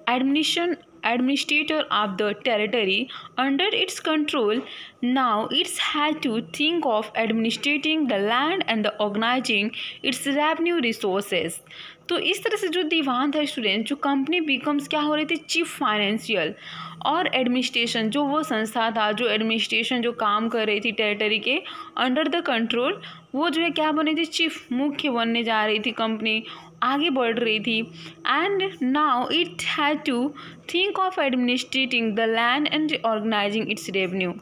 admission administrator of the territory under its control. Now it had to think of administrating the land and the organizing its revenue resources. तो इस तरह से जो दीवान था student, जो company becomes क्या हो रही थी, चीफ फाइनेंशियल और एडमिनिस्ट्रेशन, जो वो संस्था था जो एडमिनिस्ट्रेशन जो काम कर रही थी टेरिटरी के अंडर द कंट्रोल, वो जो है क्या बनी थी, चीफ मुख्य बनने जा रही थी, कंपनी आगे बढ़ रही थी. And now it had to think of administrating the land and organising its revenue.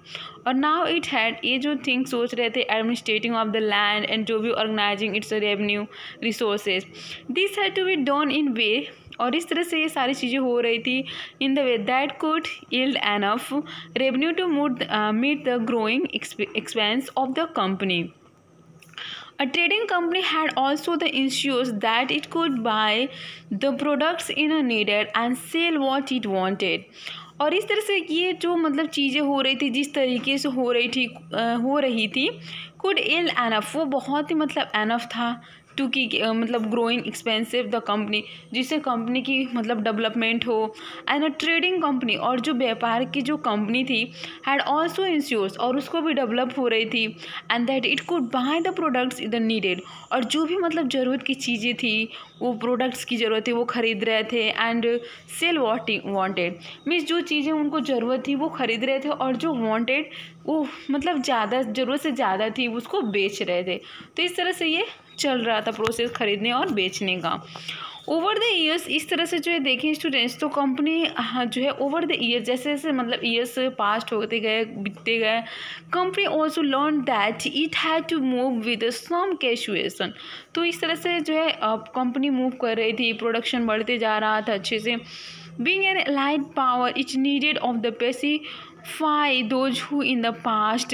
और नाउ इट हैड, ये जो थिंक सोच रहे थे, administrating of the land and जो भी organising its revenue resources, this had to be done in way, और इस तरह से ये सारी चीज़ें हो रही थी in the way that could yield enough revenue to meet the growing expense of the company. A trading company had also the issues that it could buy the products in a needed and sell what it wanted. और इस तरह से ये जो मतलब चीज़ें हो रही थी, जिस तरीके से हो रही थी कुड yield enough, वो बहुत ही मतलब एनफ था टू की मतलब ग्रोइंग एक्सपेंसिव द कंपनी, जिससे कंपनी की मतलब डेवलपमेंट हो. एंड अ ट्रेडिंग कंपनी, और जो व्यापार की जो कंपनी थी, हैड ऑल्सो इंश्योर्स, और उसको भी डेवलप हो रही थी. And that it could buy the products इधर नीडेड, और जो भी मतलब ज़रूरत की चीज़ें थी, वो प्रोडक्ट्स की ज़रूरत थी वो ख़रीद रहे थे. And sell what wanted, means जो चीज़ें उनको ज़रूरत थी वो ख़रीद रहे थे, और जो वांटेड वो मतलब ज़्यादा ज़रूरत से ज़्यादा थी उसको बेच रहे थे. तो इस तरह से ये चल रहा था प्रोसेस खरीदने और बेचने का. ओवर द ईयर्स, इस तरह से जो है देखें स्टूडेंट्स, तो कंपनी जो है ओवर द ईयर्स, जैसे जैसे मतलब ईयर्स पास्ट होते गए, बीतते गए, company also learn that it had to move with some caution. तो इस तरह से जो है कंपनी मूव कर रही थी, प्रोडक्शन बढ़ते जा रहा था अच्छे से. Being an allied power it needed off the pacify those who in the past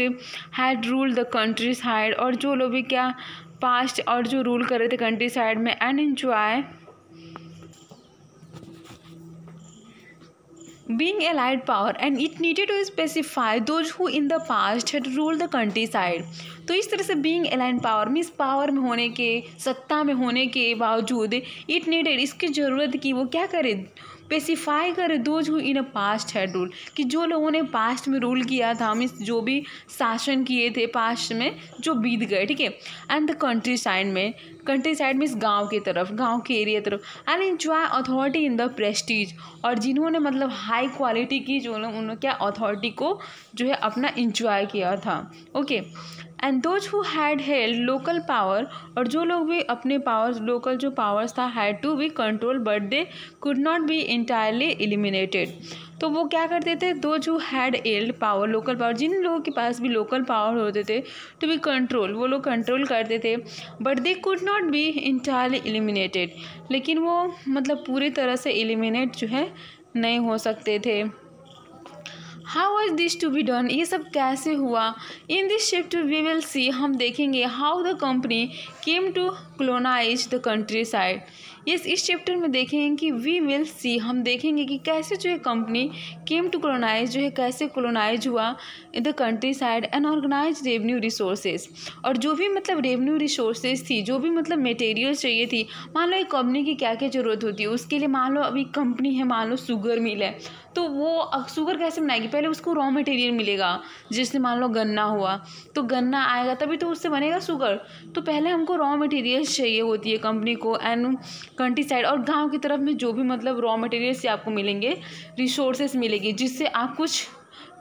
had ruled the countryside, और जो लोग भी क्या पास्ट और जो रूल कर रहे थे कंट्री साइड में, and enjoy being allied power and it needed to specify those who in the past had ruled the countryside. तो इस तरह से being allied power means power में होने के, सत्ता में होने के बावजूद it needed, इसकी ज़रूरत की वो क्या करे, स्पेसिफाई करे those who in a past had rule, कि जो लोगों ने पास्ट में रूल किया था, मीन्स जो भी शासन किए थे पास्ट में जो बीत गए, ठीक है. एंड द कंट्री साइड में, कंट्री साइड मीन्स गांव की तरफ, गांव के एरिया तरफ. And enjoy authority in the Prestige, और जिन्होंने मतलब हाई क्वालिटी की, जो लोग उन्होंने क्या अथॉरिटी को जो है अपना इंजॉय किया था. Okay. And those who had held local power, और जो लोग भी अपने पावर्स, लोकल जो पावर्स था, had to be control but they could not be entirely eliminated. तो वो क्या करते थे, those who had held power, local power, जिन लोगों के पास भी लोकल पावर होते थे टू बी कंट्रोल, वो लोग कंट्रोल करते थे, but they could not be entirely eliminated, लेकिन वो मतलब पूरी तरह से एलिमिनेट जो है नहीं हो सकते थे. How was this to be done, ये सब कैसे हुआ. In this chapter we will see, हम देखेंगे how the company came to colonise the countryside. इस चैप्टर में देखेंगे कि वी विल सी, हम देखेंगे कि कैसे जो है कंपनी केम टू कॉलोनाइज, जो है कैसे कॉलोनाइज हुआ in the countryside and organise revenue resources. और जो भी मतलब रेवेन्यू रिसोर्सेज थी, जो भी मतलब मटेरियल्स चाहिए थी, मान लो एक कंपनी की क्या क्या ज़रूरत होती है, उसके लिए मान लो अभी कंपनी है, मान लो शुगर मिल है, तो वो शुगर कैसे बनाएगी, पहले उसको रॉ मटेरियल मिलेगा, जैसे मान लो गन्ना हुआ, तो गन्ना आएगा तभी तो उससे बनेगा शुगर. तो पहले हमको रॉ मटेरियल्स चाहिए होती है कंपनी को. एंड कंट्री साइड और गांव की तरफ में जो भी मतलब रॉ मटेरियल्स से आपको मिलेंगे, रिसोर्सेज मिलेगी, जिससे आप कुछ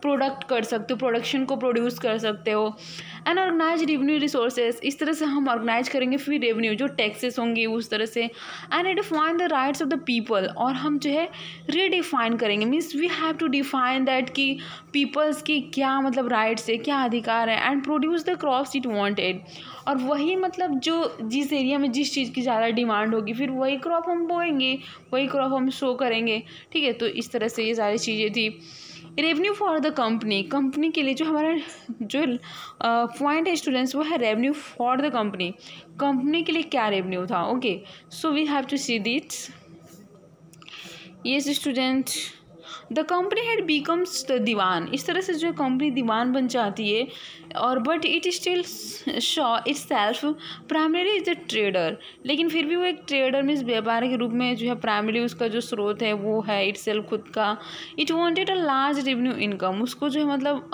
प्रोडक्ट कर सकते हो, प्रोडक्शन को प्रोड्यूस कर सकते हो. एंड ऑर्गेनाइज रेवेन्यू रिसोर्सेज, इस तरह से हम ऑर्गेनाइज करेंगे फिर रेवेन्यू जो टैक्सेस होंगे उस तरह से. And define the rights of the people, और हम जो है रीडिफाइन करेंगे, means we have to define that कि पीपल्स की क्या मतलब राइट्स है, क्या अधिकार है. And produce the crops it wanted, और वही मतलब जो जिस एरिया में जिस चीज़ की ज़्यादा डिमांड होगी, फिर वही क्रॉप हम बोएंगे, वही क्रॉप हम शो करेंगे, ठीक है. तो इस तरह से ये सारी चीज़ें थी. Revenue for the company, company के लिए जो हमारा जो पॉइंट है स्टूडेंट्स, वो है revenue for the company, company के लिए क्या रेवेन्यू था. Okay, so we have to see this. Yes student, the company had becomes the diwan, इस तरह से जो है कंपनी दीवान बन जाती है, और but it still Shaw it self primary is a trader, लेकिन फिर भी वो एक ट्रेडर मीन्स व्यापारी के रूप में जो है प्राइमरी उसका जो स्रोत है वो है इट सेल्फ खुद का। It wanted a large revenue income, उसको जो है मतलब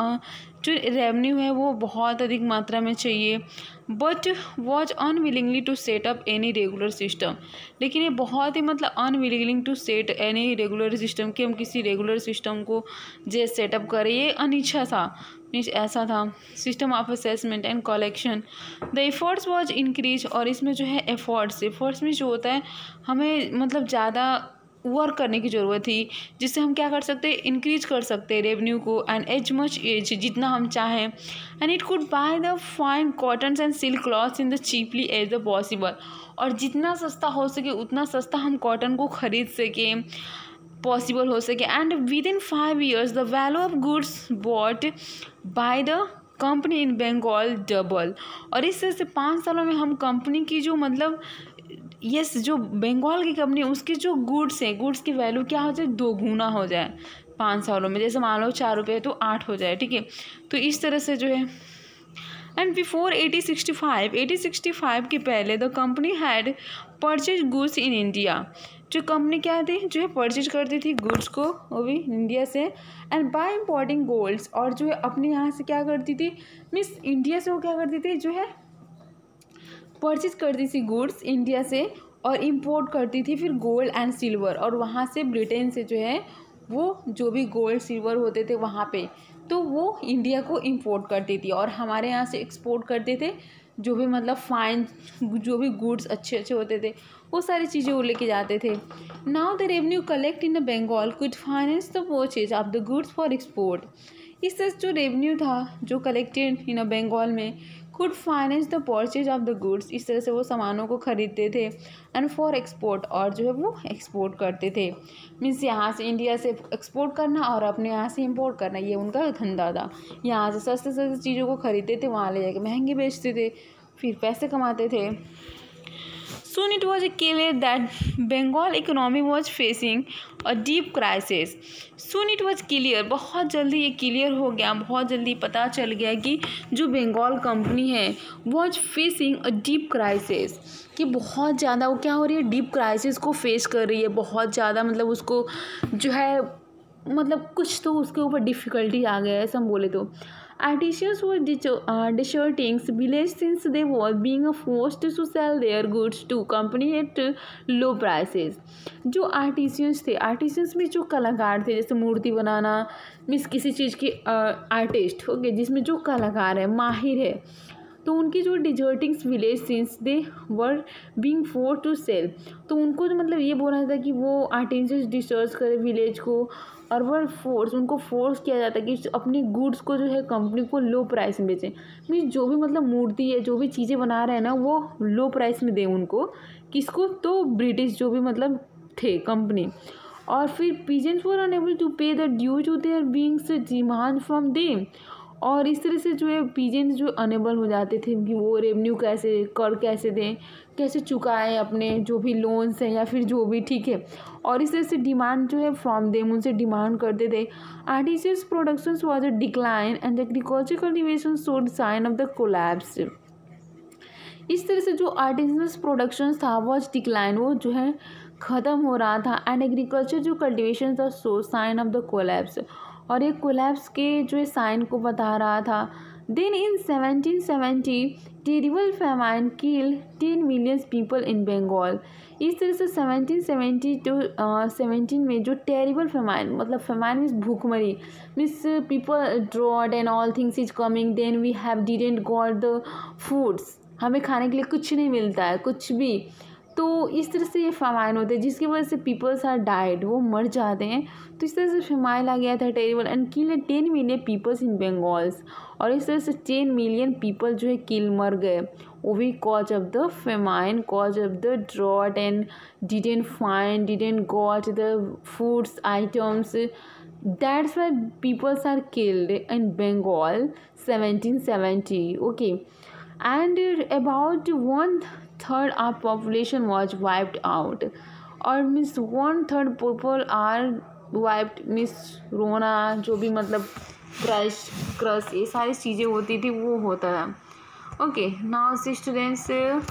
जो रेवेन्यू है वो बहुत अधिक मात्रा में चाहिए। But was unwillingly to set up any regular system, लेकिन ये बहुत ही मतलब unwilling to set any regular system, कि हम किसी रेगुलर सिस्टम को जो सेटअप करें, ये अनिच्छा था, मीन्स ऐसा था। System of assessment and collection the efforts was increase, और इसमें जो है एफर्ट्स में जो होता है हमें मतलब ज़्यादा वर्क करने की ज़रूरत थी, जिससे हम क्या कर सकते हैं, इंक्रीज कर सकते हैं रेवेन्यू को, एंड एज मच एज जितना हम चाहें, and it could buy the fine cottons and silk cloths in the cheaply as the possible, और जितना सस्ता हो सके उतना सस्ता हम कॉटन को खरीद सकें, पॉसिबल हो सके। And within 5 years the value of goods bought by the company in Bengal double, और इस तरह से 5 सालों में हम कंपनी की जो मतलब यस जो बंगाल की कंपनी उसके जो गुड्स हैं, गुड्स की वैल्यू क्या हो जाए, 2 गुना हो जाए 5 सालों में। जैसे मान लो 4 रुपये तो 8 हो जाए, ठीक है। तो इस तरह से जो है, एंड बिफोर 1865 के पहले the company had purchase goods in India, जो कंपनी क्या थी जो है परचेज करती थी गुड्स को वो भी इंडिया से, एंड बाय इम्पोर्टिंग गोल्ड्स, और जो है अपने यहाँ से क्या करती थी, मीन्स इंडिया से वो क्या करती थी जो है परचेज करती थी गुड्स इंडिया से, और इंपोर्ट करती थी फिर गोल्ड एंड सिल्वर, और वहाँ से ब्रिटेन से जो है वो जो भी गोल्ड सिल्वर होते थे वहाँ पे, तो वो इंडिया को इंपोर्ट करती थी, और हमारे यहाँ से एक्सपोर्ट करते थे जो भी मतलब फाइन जो भी गुड्स अच्छे अच्छे होते थे वो सारी चीज़ें वो लेके जाते थे। Now the revenue collect in the Bengal could finance the purchase of the goods for export, इस तरह जो रेवेन्यू था जो कलेक्टेड इन बंगाल में could finance the purchase of the goods, इस तरह से वो सामानों को खरीदते थे, एंड फॉर एक्सपोर्ट, और जो है वो एक्सपोर्ट करते थे, मीन्स यहाँ से इंडिया से एक्सपोर्ट करना और अपने यहाँ से इंपोर्ट करना, ये उनका धंधा था। यहाँ से सस्ते सस्ते चीज़ों को खरीदते थे, वहाँ ले जाके महंगे बेचते थे, फिर पैसे कमाते थे। Soon it was clear that Bengal economy was facing a deep crisis. Soon it was clear, बहुत जल्दी ये क्लियर हो गया, बहुत जल्दी पता चल गया कि जो बंगाल कंपनी है was facing a deep crisis, कि बहुत ज़्यादा वो क्या हो रही है, डीप क्राइसिस को फेस कर रही है, बहुत ज़्यादा मतलब उसको जो है मतलब कुछ तो उसके ऊपर डिफ़िकल्टी आ गया है, ऐसा हम बोले तो। Artisans were deserting village since they were being forced to sell their goods to company at low prices. जो आर्टिशियंस थे, आर्टिशियंस में जो कलाकार थे, जैसे मूर्ति बनाना मीन्स किसी चीज़ की आर्टिस्ट ओके, जिसमें जो कलाकार है माहिर है, तो उनकी जो desertings village since they were being force to sell, तो उनको तो मतलब ये बोला था कि वो आर्टिशियंस डिसर्च करे विलेज को, और वो उनको फोर्स किया जाता है कि अपनी गुड्स को जो है कंपनी को लो प्राइस में बेचें, मीन्स जो भी मतलब मूर्ति है जो भी चीज़ें बना रहे हैं ना वो लो प्राइस में दें उनको, किसको, तो ब्रिटिश जो भी मतलब थे कंपनी। और फिर peasants were unable to pay the due to their beings demand from them, और इस तरह से जो है पीजेंट्स जो अनेबल हो जाते थे कि वो रेवेन्यू कैसे कर कैसे दें, कैसे चुकाएं अपने जो भी लोन्स हैं या फिर जो भी, ठीक है। और इस तरह से डिमांड जो है फ्रॉम देम उनसे डिमांड करते थे। Artisanal production was a decline and agriculture cultivation showed sign of the collapse, इस तरह से जो आर्टिसियस प्रोडक्शन था वाज डिक्लाइन, वो जो है ख़त्म हो रहा था, एंड एग्रीकल्चर जो कल्टिवेशन था show sign of the collapse, और एक कोलैप्स के जो है साइन को बता रहा था। Then in 1770 terrible famine kill 10 million people in Bengal, इस तरह से 1770 टू 17 में जो टेरिबल फैमाइन मतलब फैमाइन मीन्स भूखमरी, means people drought and all things is coming, then we have didn't got the foods, हमें खाने के लिए कुछ नहीं मिलता है कुछ भी, तो इस तरह से ये फेमाइन होते हैं जिसकी वजह से पीपल्स आर डाइड, वो मर जाते हैं। तो इस तरह से फेमाइन आ गया था terrible and kill 10 million peoples in Bengals, और इस तरह से 10 मिलियन पीपल जो है किल मर गए, वो भी cause of the famine, cause of the drought and didn't got the foods items, that's why peoples are killed in Bengal 1770 okay, and about 1/3 of population was wiped out, or means 1/3 people are wiped means रोना, जो भी मतलब crush ये सारी चीज़ें होती थी वो होता था। ओके, नाउ स्टूडेंट्स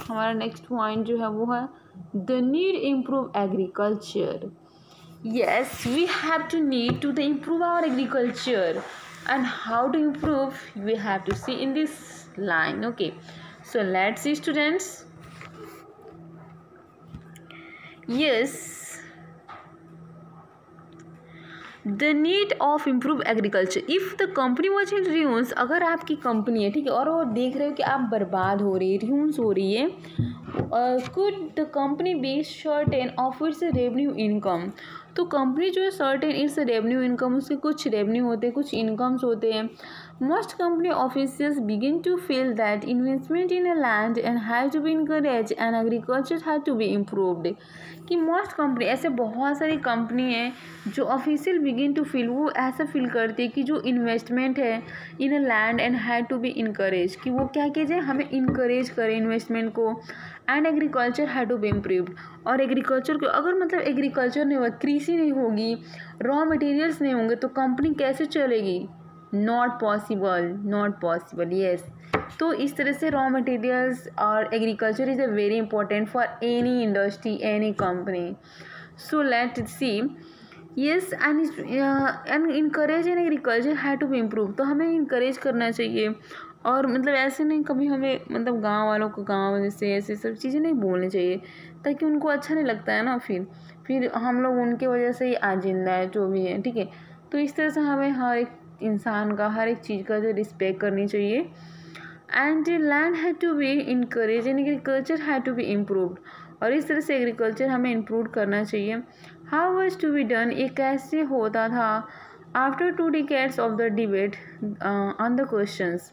हमारा नेक्स्ट पॉइंट जो है वो है the need improve agriculture. Yes, we have to need to improve our agriculture, and how to improve we have to see in this line. Okay, so let's see students. Yes, the need of improve agriculture. If the company was in ruins, अगर आपकी company है ठीक है और वो देख रहे हो कि आप बर्बाद हो रही है, ruins हो रही है, could the company be certain of its revenue income? तो कंपनी जो है सर्टेन इट्स रेवेन्यू इनकम, उसके कुछ रेवेन्यू होते हैं, कुछ इनकम्स होते हैं। Most company officers begin to feel that investment in a land and have to be encourage and agriculture have to be improved. कि मोस्ट कंपनी, ऐसे बहुत सारी कंपनी है जो ऑफिशियल बिगिन टू फील, वो ऐसा फील करती है कि जो इन्वेस्टमेंट है in a land and have to be encourage, कि वो क्या कीजिए हमें इनकरेज करें इन्वेस्टमेंट को, and agriculture have to be improved. और एग्रीकल्चर को अगर मतलब एग्रीकल्चर नहीं होगा, कृषि नहीं होगी, रॉ मटेरियल्स नहीं होंगे तो कंपनी कैसे चलेगी? Not possible, not possible. Yes, तो इस तरह से रॉ मटेरियल्स और agriculture is a very important for any industry, any company. So let see. Yes, and encourage in agriculture have to be improve. तो हमें इनकरेज करना चाहिए, और मतलब ऐसे नहीं कभी हमें मतलब गांव वालों को गांव जैसे ऐसे सब चीज़ें नहीं बोलनी चाहिए, ताकि उनको अच्छा नहीं लगता है ना, फिर हम लोग उनके वजह से ही आज जिंदा है जो भी है, ठीक है। तो इस तरह से हमें हर एक इंसान का, हर एक चीज़ का जो रिस्पेक्ट करनी चाहिए। And land have to be encourage and agriculture have to be improved. और इस तरह से एग्रीकल्चर हमें इम्प्रूव करना चाहिए। How was to be done, ये कैसे होता था? After 2 decades of the debate on the questions.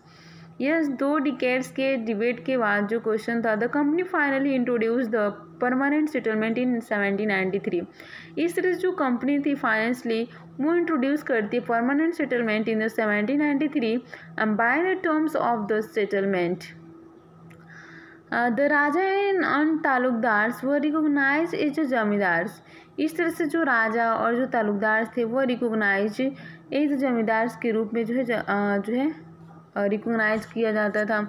Yes, 2 decades के डिबेट के बाद जो क्वेश्चन था, the company finally introduce the permanent settlement in 1793। इस तरह से जो कंपनी थी फाइनेंशली वो इंट्रोड्यूस करती है permanent settlement in the 1793 and by the terms of the settlement the raja and taluqdars were recognise as zamindars. इस तरह से जो राजा और जो तालुकदार थे वो रिकॉग्नाइज एज जमींदार्स के रूप में जो है रिकॉग्नाइज किया जाता था।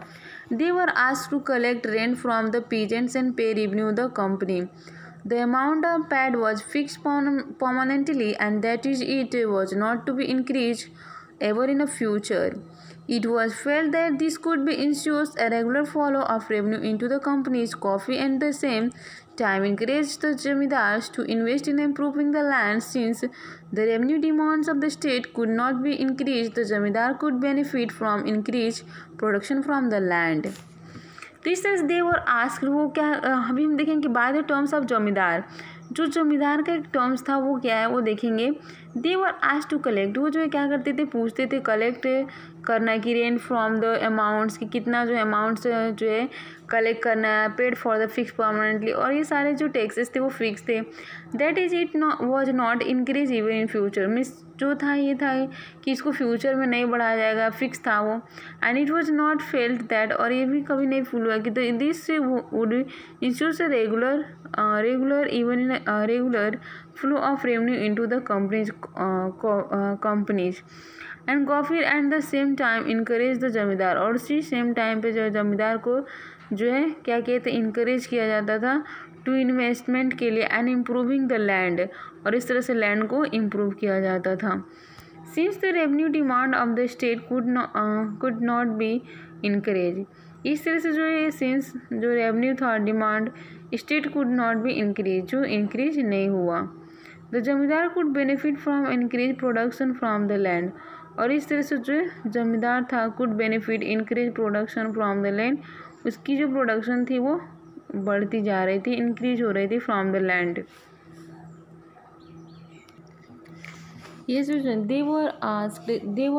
They were asked to collect rent from the peasants and pay revenue the company. The amount of paid was fixed permanently and that is it was not to be increase ever in a future. It was felt that this could be ensures a regular flow of revenue into the company's coffee and the same time encouraged the zamindars to invest in improving the land. Since the revenue demands of the state could not be increased, the zamindar could benefit from increased production from the land. तो इस तरह से दे were asked, वो क्या अभी हम देखेंगे bye the terms of जमींदार। जो जमींदार का एक टर्म्स था वो क्या है वो देखेंगे। दे वर आस्क्ड टू कलेक्ट, वो जो है क्या करते थे, पूछते थे कलेक्ट करना कि रेंट फ्रॉम द अमाउंट्स, कि कितना जो अमाउंट्स जो है कलेक्ट करना है, paid for the fix permanently, और ये सारे जो टैक्सेस थे वो फिक्स थे। That is it was not increase even in future, means जो था ये था कि इसको फ्यूचर में नहीं बढ़ाया जाएगा, फिक्स था वो। And it was not felt that, और ये भी कभी नहीं फील हुआ कि this would ensure regular even regular flow of revenue into the companies and coffee eight the same time encourage the zamindar. और उसी सेम टाइम पे जो जमींदार को जो है क्या कहते हैं इनकरेज किया जाता था टू इन्वेस्टमेंट के लिए एंड इम्प्रूविंग द लैंड, और इस तरह से लैंड को इम्प्रूव किया जाता था। Since the revenue demand of the state could not be encourage, इस तरह से जो है सिंस जो रेवेन्यू था demand state could not be increase, जो इंक्रीज नहीं हुआ। द जमींदार could benefit from increase production from the land, और इस तरह से जो जमींदार था could benefit increase production from the land, उसकी जो प्रोडक्शन थी वो बढ़ती जा रही थी, इंक्रीज हो रही थी फ्रॉम द लैंड। ये जो दे वर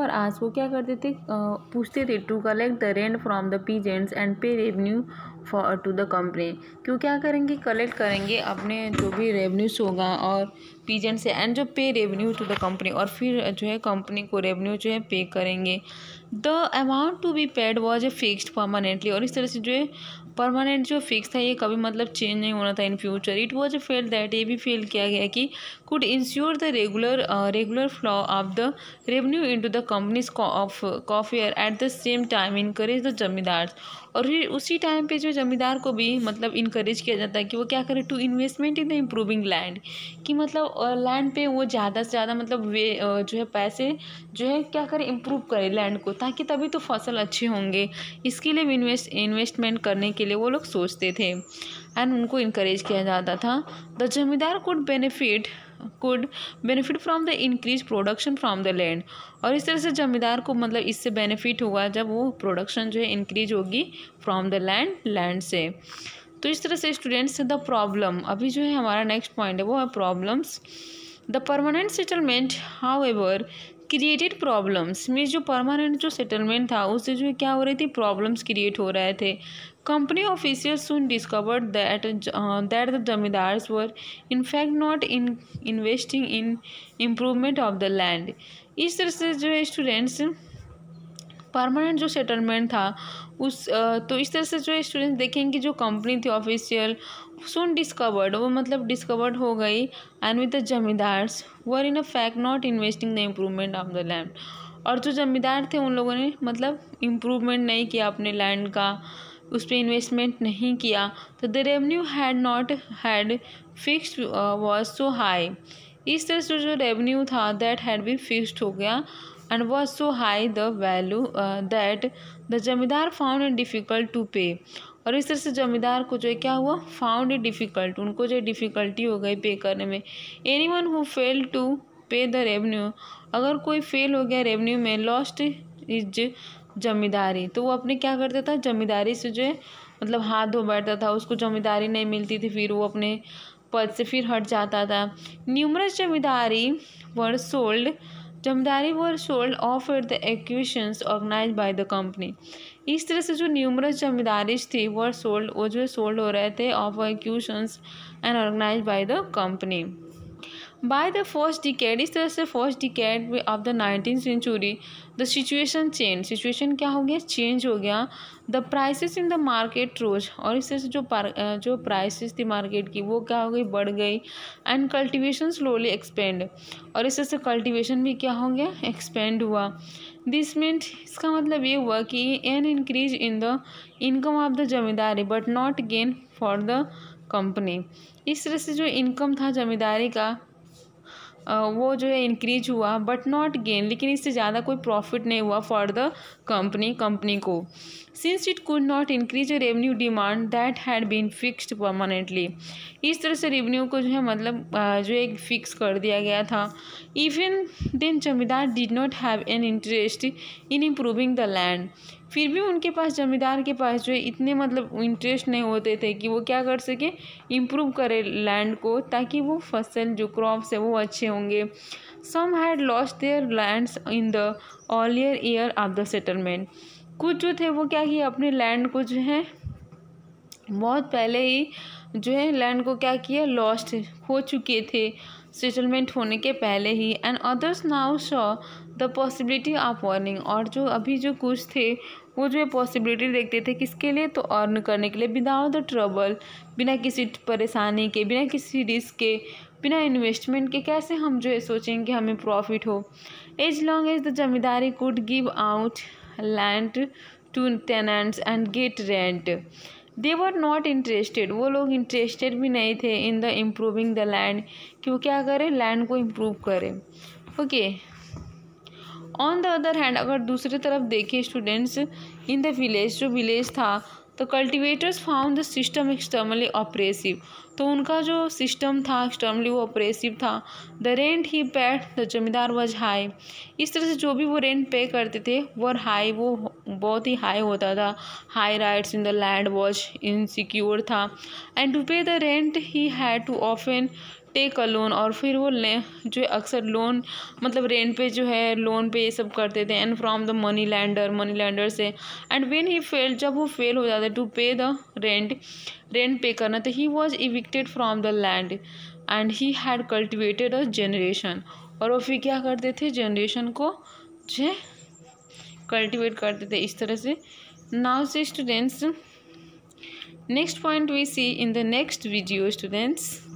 आस्क्ड, वो क्या करते थे पूछते थे to collect the rent from the peasants and pay revenue for to the company, क्यों क्या करेंगे कलेक्ट करेंगे अपने जो भी रेवेन्यूज होगा और पीजेंट से एंड जो पे रेवेन्यू टू द कंपनी, और फिर जो है कंपनी को रेवेन्यू जो है पे करेंगे। The amount to be paid was a fixed permanently, और इस तरह से जो है परमानेंट जो फिक्स था ये कभी मतलब चेंज नहीं होना था in future. It was felt that, ये भी फेल किया गया कि could ensure the regular flow of the revenue into the company's of coffers at the same time encourage the zamindar. और फिर उसी टाइम पे जो जमींदार को भी मतलब इनकरेज किया जाता है कि वो क्या करे, to investment in the improving land, कि मतलब लैंड पे वो ज़्यादा से ज़्यादा मतलब वे जो है पैसे जो है क्या करे, इम्प्रूव करे लैंड को, ताकि तभी तो फसल अच्छे होंगे। इसके लिए भी इन्वेस्टमेंट करने के लिए वो लोग सोचते थे एंड उनको इनकरेज किया जाता था। द जमींदार could benefit from the increase production from the land. और इस तरह से जमींदार को मतलब इससे बेनिफिट हुआ जब वो प्रोडक्शन जो है इंक्रीज होगी फ्रॉम द लैंड से। तो इस तरह से स्टूडेंट्स द प्रॉब्लम, अभी जो है हमारा नेक्स्ट पॉइंट है वो है problems. The permanent settlement however created problems, में जो परमानेंट जो सेटलमेंट था उससे जो क्या हो रही थी, प्रॉब्लम्स क्रिएट हो रहे थे। Company officials soon discovered that the zamindars were in fact not investing in improvement of the land. इस तरह से जो है स्टूडेंट्स परमानेंट जो सेटलमेंट था तो इस तरह से जो स्टूडेंट्स देखेंगे जो कंपनी थी ऑफिशियल सुन डिस्कवर्ड, वो मतलब डिस्कवर्ड हो गई and with the zamindars were in a fact not investing the improvement of the land. और जो जमींदार थे उन लोगों ने मतलब इम्प्रूवमेंट नहीं किया अपने लैंड का, उस पर इन्वेस्टमेंट नहीं किया। तो the revenue had fixed was so high. इस तरह से जो रेवेन्यू था दैट हैड बी फिक्स्ड हो गया and was so high the value that the जमींदार found it difficult to pay। और इस तरह से जमींदार को जो है क्या हुआ, फाउंड इट डिफ़िकल्ट, उनको जो डिफ़िकल्टी हो गई पे करने में। Anyone who fail to pay the revenue, अगर कोई फेल हो गया रेवेन्यू में, लॉस्ट इज जमींदारी, तो वो अपने क्या करता था, जमींदारी से जो है मतलब हाथ धो बैठता था, उसको जमींदारी नहीं मिलती थी, फिर वो अपने पद से फिर हट जाता था। Numerous zamindari were sold, zamindari were sold off at the acquisitions organised by the company. इस तरह से जो न्यूमरस जमींदारीज थी वर सोल्ड, वो जो सोल्ड हो रहे थे of acquisitions and organized by the company. By the first decade, इस तरह से first decade of the 19th century the situation change, situation क्या हो गया, चेंज हो गया। The prices in the market rose, और इस तरह से जो प्राइसेस थी मार्केट की वो क्या हो गई, बढ़ गई। एंड कल्टिवेशन स्लोली एक्सपेंड, और इस तरह से कल्टिवेशन भी क्या हो गया, एक्सपेंड हुआ। दिस मीन्स, इसका मतलब ये हुआ कि an increase in the income of the zamindari but not gain for the company. इस तरह से जो इनकम था जमींदारी का वो जो है इंक्रीज हुआ बट नॉट गेन, लेकिन इससे ज़्यादा कोई प्रॉफिट नहीं हुआ फॉर द कंपनी को। Since it could not increase revenue demand that had been fixed permanently, इस तरह से रेवेन्यू को जो है मतलब जो एक फिक्स कर दिया गया था। इवन देन जमींदार did not have an interest in improving the land, फिर भी उनके पास जमींदार के पास जो है इतने मतलब इंटरेस्ट नहीं होते थे कि वो क्या कर सके, इम्प्रूव करे लैंड को, ताकि वो फसल जो क्रॉप्स है वो अच्छे होंगे। Some had lost their lands in the earlier year of the settlement, कुछ जो थे वो क्या किए, अपने लैंड को जो है बहुत पहले ही जो है लैंड को क्या किया, लॉस्ट हो चुके थे सेटलमेंट होने के पहले ही। And others now saw the possibility of earning, और जो अभी जो कुछ थे वो जो है पॉसिबिलिटी देखते थे किसके लिए, तो अर्न करने के लिए, विदाउट द ट्रबल, बिना किसी परेशानी के, बिना किसी रिस्क के, बिना इन्वेस्टमेंट के, कैसे हम जो है सोचेंगे कि हमें प्रॉफिट हो। As long as the zamindari could give out land to tenants and get rent, they were not interested, वो लोग इंटरेस्टेड भी नहीं थे in the improving the land, कि वो क्या करें, लैंड को इम्प्रूव करें। Okay, on the other hand, अगर दूसरी तरफ देखें स्टूडेंट्स, इन द विलेज, जो विलेज था, तो cultivators found the system externally oppressive, तो उनका जो सिस्टम था एक्सटर्नली वो ऑपरेसिव था। The rent he paid the जमींदार वज हाई, इस तरह से जो भी वो रेंट पे करते थे वो हाई, वो बहुत ही हाई होता था। High rights in the land was insecure था। And to pay the rent he had to often take a loan, और फिर वो जो अक्सर लोन मतलब रेंट पे जो है लोन पे ये सब करते थे। And from the money lender से। एंड व्हेन ही फेल, जब वो फेल हो जाता टू पे द रेंट पे करना, तो he was evicted from the land and he had cultivated a generation, और वो फिर क्या करते थे, जनरेशन को जो है कल्टिवेट करते थे इस तरह से। नाउ से students Next point we see in the next video, students.